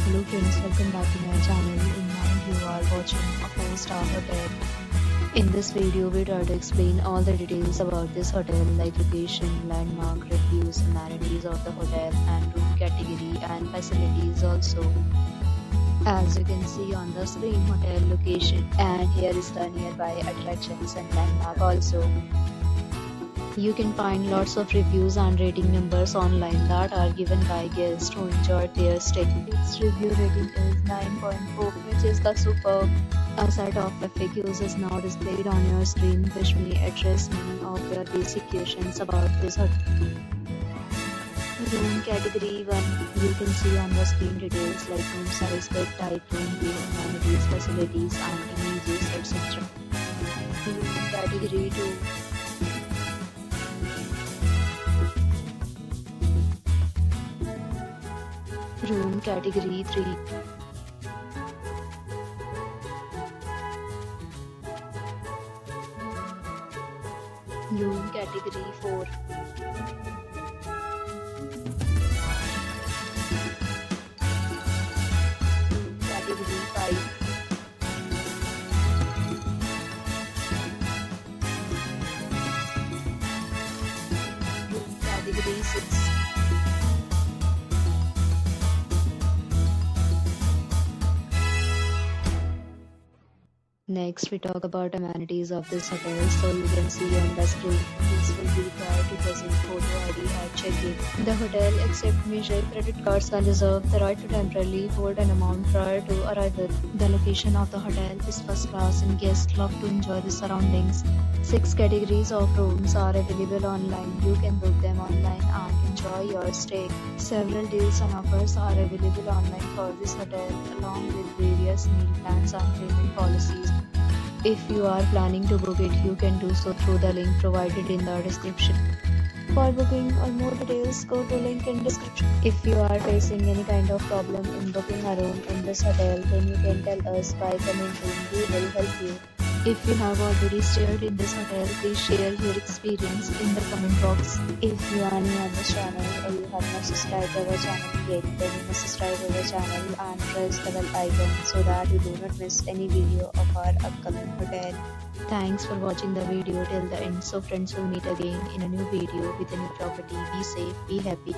Hello friends, welcome back to my channel. In now you are watching a 4-star hotel. In this video, we try to explain all the details about this hotel like location, landmark, reviews, amenities of the hotel and room category and facilities also. As you can see on the screen, hotel location, and here is the nearby attractions and landmark also. You can find lots of reviews and rating numbers online that are given by guests who enjoyed their stay. Its review rating is 9.4, which is the superb. A set of FAQs is now displayed on your screen, which may address many of your basic questions about this hotel. Room category 1. You can see on the screen details like room size, bed type, room view, amenities, facilities, and images, etc. Room category 2. Room category 3. Room category 4. Room category 5. Room category 6. Next, we talk about amenities of this hotel. So you can see on the screen, this will be required to present photo ID at check-in. The hotel accepts major credit cards and reserve the right to temporarily hold an amount prior to arrival. The location of the hotel is first class and guests love to enjoy the surroundings. 6 categories of rooms are available online. You can book them online and enjoy your stay. Several deals and offers are available online for this hotel, along with various meal plans and payment policies. If you are planning to book it, you can do so through the link provided in the description. For booking or more details, go to link in description. If you are facing any kind of problem in booking a room in this hotel, then you can tell us by commenting. We will help you. If you have already stayed in this hotel, please share your experience in the comment box. If you are new on this channel or you have not subscribed our channel yet, then you must subscribe our channel and press the bell icon so that you do not miss any video of our upcoming hotel. Thanks for watching the video till the end. So friends, will meet again in a new video with a new property. Be safe, be happy.